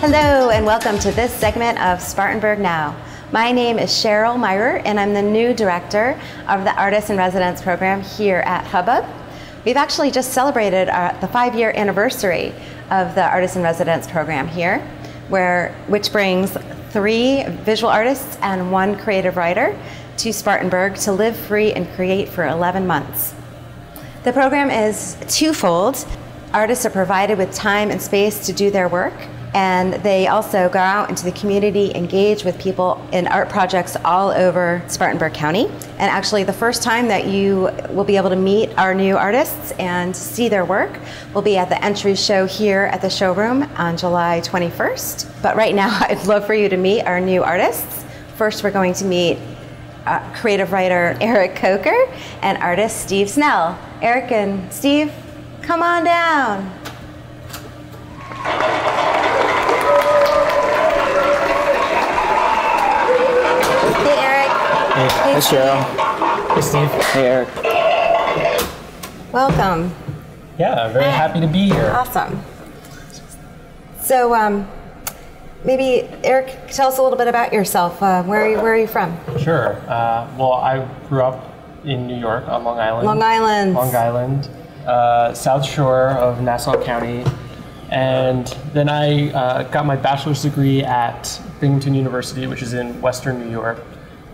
Hello and welcome to this segment of Spartanburg Now. My name is Cheryl Mirer and I'm the new director of the Artists in Residence program here at hub-bub. We've actually just celebrated the 5-year anniversary of the Artists in Residence program here, which brings 3 visual artists and 1 creative writer to Spartanburg to live free and create for 11 months. The program is twofold. Artists are provided with time and space to do their work, and they also go out into the community, engage with people in art projects all over Spartanburg County. And actually the first time that you will be able to meet our new artists and see their work will be at the entry show here at the showroom on July 21st. But right now I'd love for you to meet our new artists. First we're going to meet creative writer Eric Coker and artist Steve Snell. Eric and Steve, come on down. Hey, Eric. Hey, Hey, Cheryl. Hey, Steve. Hey, Eric. Welcome. Yeah, very happy to be here. Awesome. So, maybe, Eric, tell us a little bit about yourself. Where are you from? Sure. Well, I grew up in New York on Long Island. Long Island. Long Island. South Shore of Nassau County. And then I got my bachelor's degree at Binghamton University, which is in Western New York.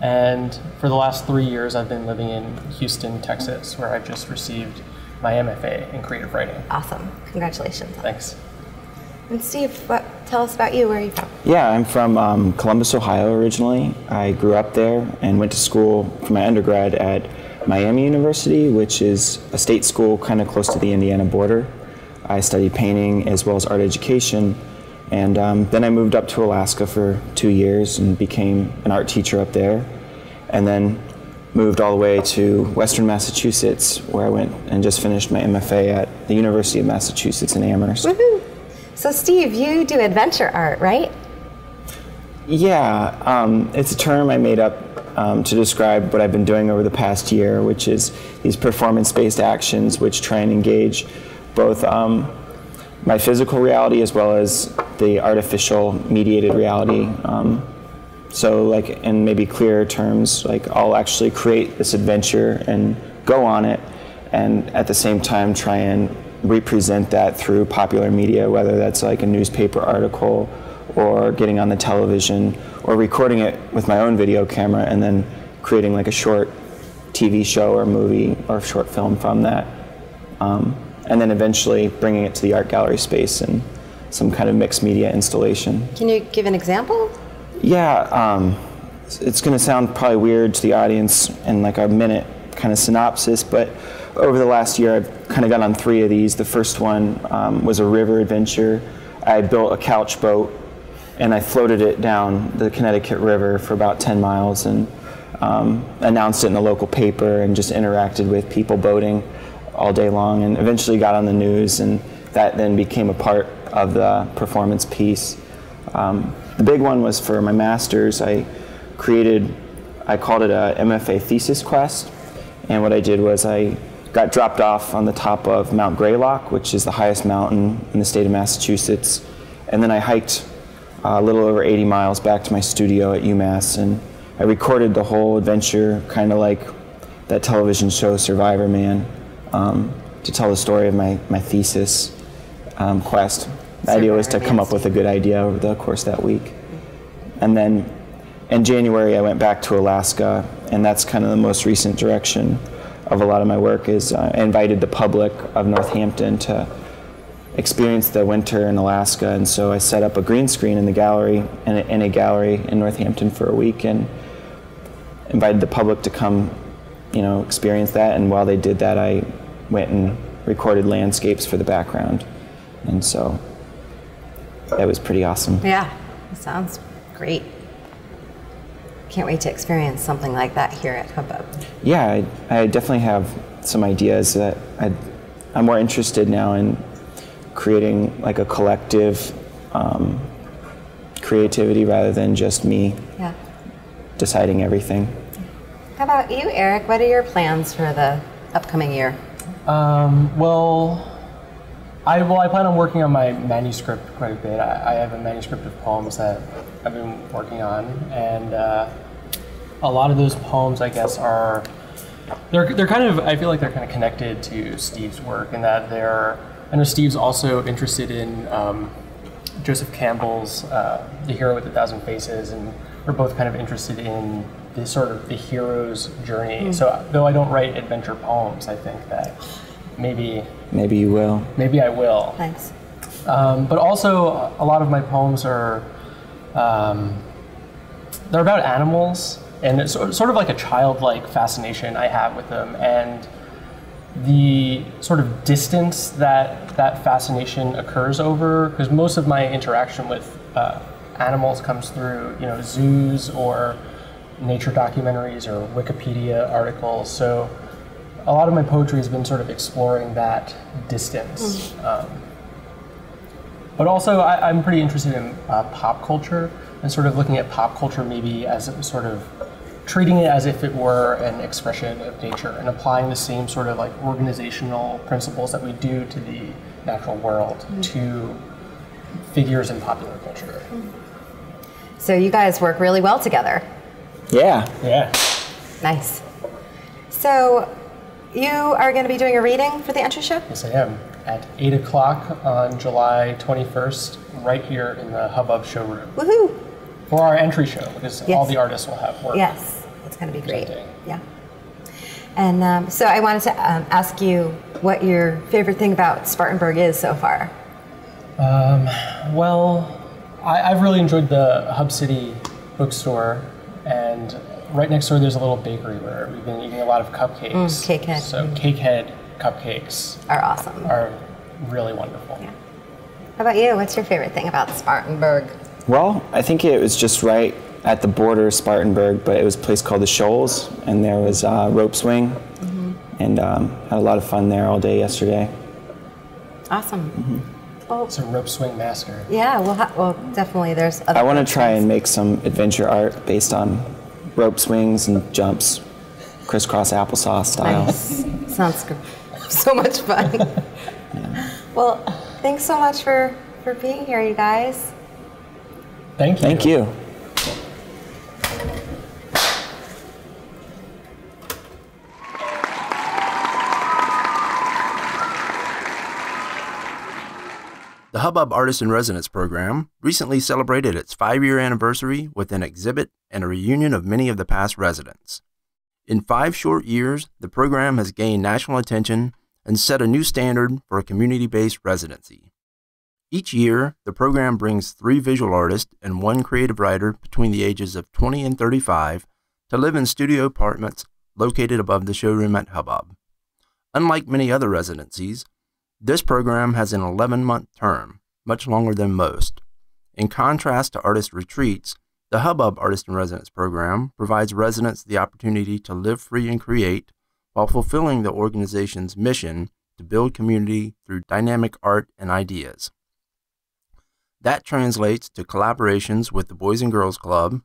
And for the last 3 years, I've been living in Houston, Texas, where I just received my MFA in creative writing. Awesome. Congratulations. Thanks. And Steve, tell us about you. Where are you from? Yeah, I'm from Columbus, Ohio originally. I grew up there and went to school for my undergrad at Miami University, which is a state school kind of close to the Indiana border. I studied painting as well as art education, and then I moved up to Alaska for 2 years and became an art teacher up there, and then moved all the way to Western Massachusetts, where I went and just finished my MFA at the University of Massachusetts in Amherst. Woohoo! So Steve, you do adventure art, right? Yeah, it's a term I made up to describe what I've been doing over the past year, which is these performance-based actions which try and engage both my physical reality as well as the artificial mediated reality. So like in maybe clearer terms, like I'll actually create this adventure and go on it, and at the same time try and represent that through popular media, whether that's like a newspaper article or getting on the television or recording it with my own video camera and then creating like a short TV show or movie or short film from that. And then eventually bringing it to the art gallery space and some kind of mixed media installation. Can you give an example? Yeah, it's going to sound probably weird to the audience in like a minute kind of synopsis, but over the last year I've kind of got on 3 of these. The first one was a river adventure. I built a couch boat and I floated it down the Connecticut River for about 10 miles and announced it in the local paper and just interacted with people boating all day long, and eventually got on the news, and that then became a part of the performance piece. The big one was for my master's. I called it a MFA thesis quest, and what I did was I got dropped off on the top of Mount Greylock, which is the highest mountain in the state of Massachusetts, and then I hiked a little over 80 miles back to my studio at UMass, and I recorded the whole adventure, kind of like that television show Survivor Man, to tell the story of my thesis quest. The idea was to come up with a good idea over the course of that week. And then in January I went back to Alaska, and that's kind of the most recent direction of a lot of my work. Is I invited the public of Northampton to experience the winter in Alaska, and so I set up a green screen in the gallery, in a gallery in Northampton for a week, and invited the public to come, experience that. And while they did that, I went and recorded landscapes for the background, and so that was pretty awesome. Yeah, it sounds great. Can't wait to experience something like that here at hub-bub. Yeah, I definitely have some ideas that I'm more interested now in creating like a collective creativity rather than just me deciding everything. How about you, Eric? What are your plans for the upcoming year? Well, I plan on working on my manuscript quite a bit. I have a manuscript of poems that I've been working on, and a lot of those poems, I guess, they're kind of, I feel like they're kind of connected to Steve's work, in that I know Steve's also interested in Joseph Campbell's The Hero with a Thousand Faces, and we're both kind of interested in the sort of the hero's journey. So though I don't write adventure poems, I think that maybe you will. Maybe I will. Thanks. But also, a lot of my poems are they're about animals, and it's sort of like a childlike fascination I have with them, and the sort of distance that fascination occurs over, because most of my interaction with animals comes through, zoos or nature documentaries or Wikipedia articles. So a lot of my poetry has been sort of exploring that distance. But also, I'm pretty interested in pop culture, and sort of looking at pop culture maybe as sort of treating it as if it were an expression of nature, and applying the same sort of like organizational principles that we do to the natural world to figures in popular culture. So you guys work really well together. Yeah. Nice. So you are going to be doing a reading for the entry show? Yes, I am. At 8 o'clock on July 21st, right here in the hub-bub showroom. Woohoo! For our entry show, because all the artists will have work. Yes, it's going to be great. Presenting. Yeah. And so I wanted to ask you what your favorite thing about Spartanburg is so far. Well, I've really enjoyed the Hub City bookstore, and right next door there's a little bakery where we've been eating a lot of cupcakes. Cakehead. So Cakehead cupcakes Are awesome. are really wonderful. Yeah. How about you? What's your favorite thing about Spartanburg? Well, I think it was just right at the border of Spartanburg, but it was a place called the Shoals, and there was rope swing, and had a lot of fun there all day yesterday. Awesome. Well, It's a rope swing master. yeah, well, definitely there's other I want to rope try swings. and make some adventure art based on rope swings and jumps, crisscross applesauce style. Nice. Sounds so much fun. Well, thanks so much for being here, you guys. Thank you. Thank you. The hub-bub Artist in Residence program recently celebrated its 5-year anniversary with an exhibit and a reunion of many of the past residents. In 5 short years, the program has gained national attention and set a new standard for a community-based residency. Each year, the program brings 3 visual artists and 1 creative writer between the ages of 20 and 35 to live in studio apartments located above the showroom at hub-bub. Unlike many other residencies, this program has an 11-month term, much longer than most. In contrast to artist retreats, the hub-bub Artist in Residence program provides residents the opportunity to live free and create while fulfilling the organization's mission to build community through dynamic art and ideas. That translates to collaborations with the Boys and Girls Club,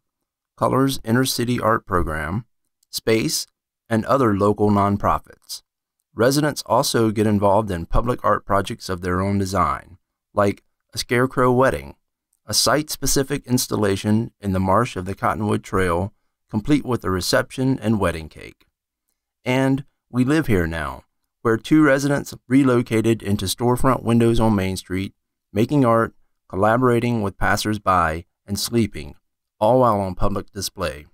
Colors Inner City Art Program, Space, and other local nonprofits. Residents also get involved in public art projects of their own design, like a scarecrow wedding, a site-specific installation in the marsh of the Cottonwood Trail, complete with a reception and wedding cake. And We Live Here Now, where 2 residents relocated into storefront windows on Main Street, making art, collaborating with passers-by, and sleeping, all while on public display.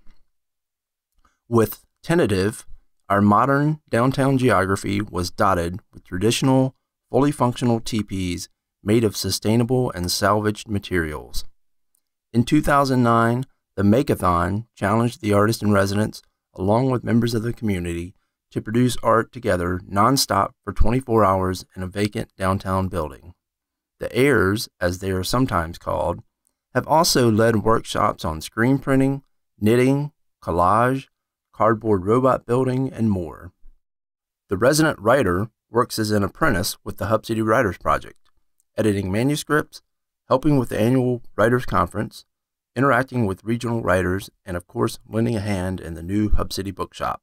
With Tentative, our modern downtown geography was dotted with traditional, fully functional teepees made of sustainable and salvaged materials. In 2009, the Make-a-thon challenged the artist in residence, along with members of the community, to produce art together nonstop for 24 hours in a vacant downtown building. The AiRs, as they are sometimes called, have also led workshops on screen printing, knitting, collage, cardboard robot building, and more. The resident writer works as an apprentice with the Hub City Writers Project, editing manuscripts, helping with the annual Writers Conference, interacting with regional writers, and of course, lending a hand in the new Hub City Bookshop.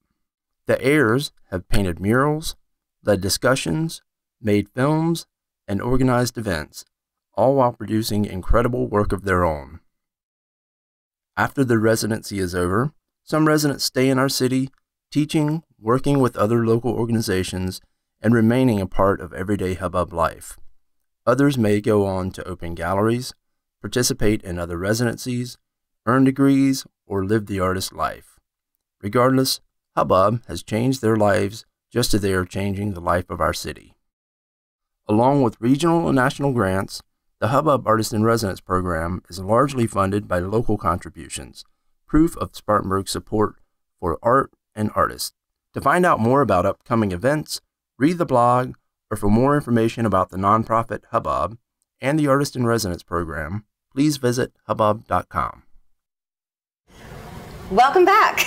The AiRs have painted murals, led discussions, made films, and organized events, all while producing incredible work of their own. After their residency is over, some residents stay in our city, teaching, working with other local organizations, and remaining a part of everyday hub-bub life. Others may go on to open galleries, participate in other residencies, earn degrees, or live the artist life. Regardless, hub-bub has changed their lives just as they are changing the life of our city. Along with regional and national grants, the hub-bub Artist in Residence program is largely funded by local contributions, proof of Spartanburg's support for art and artists. To find out more about upcoming events, read the blog, or for more information about the nonprofit hub-bub and the Artist in Residence program, please visit hub-bub.com. Welcome back.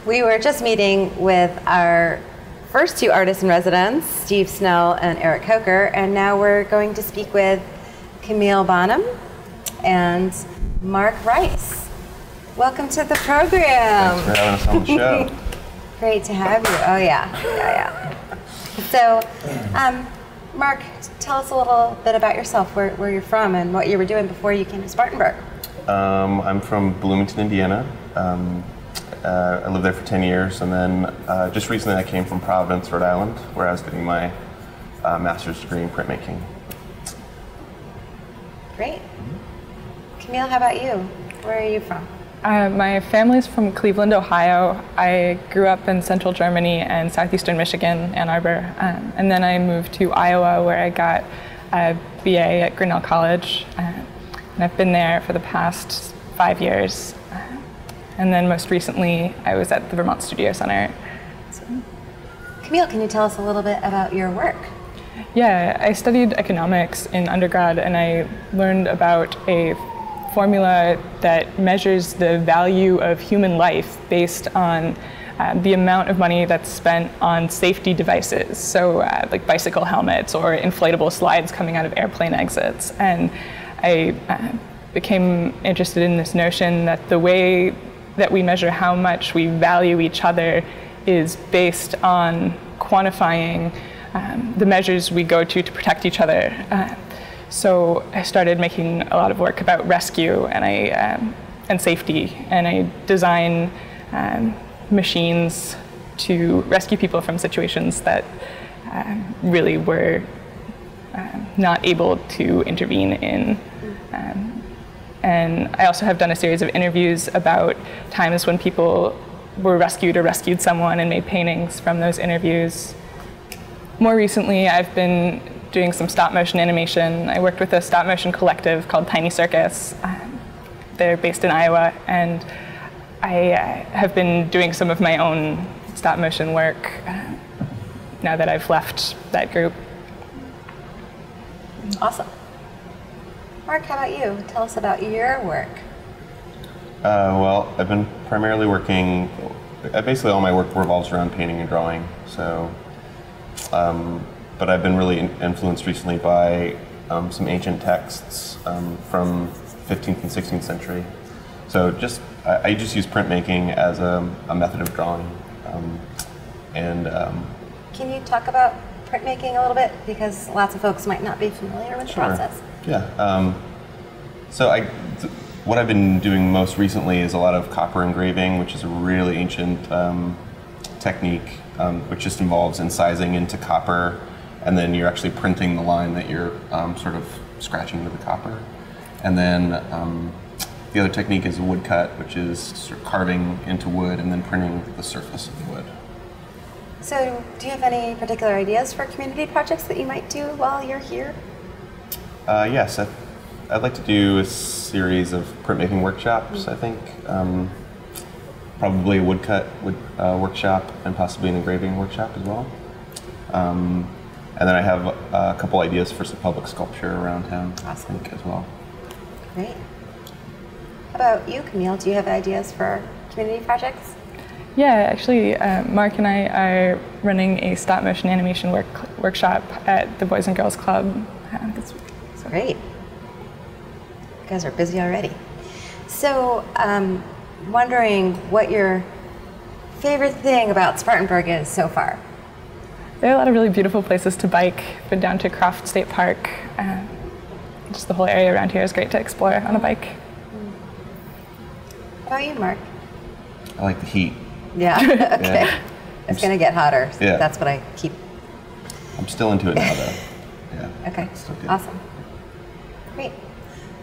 We were just meeting with our first two artists in residence, Steve Snell and Eric Coker, and now we're going to speak with Camille Bonham and Mark Rice. Welcome to the program. Thanks for having us on the show. Great to have you. Oh yeah. So, Mark, tell us a little bit about yourself, where you're from and what you were doing before you came to Spartanburg. I'm from Bloomington, Indiana. I lived there for 10 years, and then just recently I came from Providence, Rhode Island, where I was getting my master's degree in printmaking. Great. Camille, how about you? Where are you from? My family's from Cleveland, Ohio. I grew up in central Germany and southeastern Michigan, Ann Arbor, and then I moved to Iowa, where I got a BA at Grinnell College, and I've been there for the past 5 years. And then most recently, I was at the Vermont Studio Center. So. Camille, can you tell us a little bit about your work? Yeah, I studied economics in undergrad, and I learned about a formula that measures the value of human life based on the amount of money that's spent on safety devices, so like bicycle helmets or inflatable slides coming out of airplane exits. And I became interested in this notion that the way that we measure how much we value each other is based on quantifying the measures we go to protect each other. So I started making a lot of work about rescue and safety, and I design machines to rescue people from situations that really were not able to intervene in. And I also have done a series of interviews about times when people were rescued or rescued someone, and made paintings from those interviews. More recently, I've been doing some stop motion animation. I worked with a stop motion collective called Tiny Circus. They're based in Iowa, and I have been doing some of my own stop motion work now that I've left that group. Awesome. Mark, how about you? Tell us about your work. Well, I've been primarily working, basically all my work revolves around painting and drawing. So, but I've been really influenced recently by some ancient texts from 15th and 16th century. So I just use printmaking as a method of drawing. Can you talk about printmaking a little bit? Because lots of folks might not be familiar with the process. Yeah. So what I've been doing most recently is a lot of copper engraving, which is a really ancient technique, which just involves incising into copper, and then you're actually printing the line that you're sort of scratching into the copper. And then the other technique is woodcut, which is sort of carving into wood and then printing the surface of the wood. So do you have any particular ideas for community projects that you might do while you're here? Yes, I'd like to do a series of printmaking workshops, I think. Probably a woodcut workshop and possibly an engraving workshop as well. And then I have a couple ideas for some public sculpture around town, Awesome. I think, as well. Great. How about you, Camille? Do you have ideas for community projects? Yeah, actually, Mark and I are running a stop motion animation workshop at the Boys and Girls Club this week. So. Great. You guys are busy already. So, wondering what your favorite thing about Spartanburg is so far. There are a lot of really beautiful places to bike. Been down to Croft State Park. Just the whole area around here is great to explore on a bike. How about you, Mark? I like the heat. Yeah, okay. Yeah. It's going to get hotter. So Yeah. That's what I keep. I'm still into it now, though. Yeah. Okay, Still good. awesome. Great.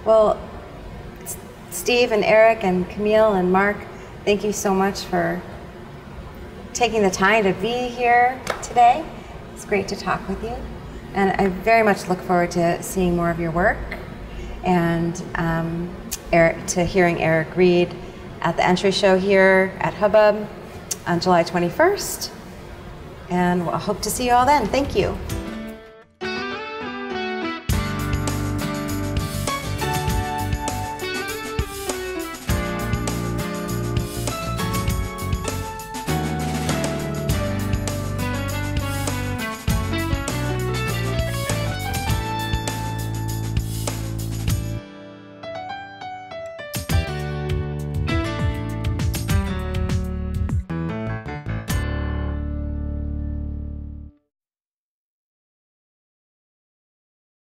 Well, Steve and Eric and Camille and Mark, thank you so much for taking the time to be here today. It's great to talk with you. And I very much look forward to seeing more of your work and to hearing Eric read at the entry show here at hub-bub on July 21st. And I hope to see you all then. Thank you.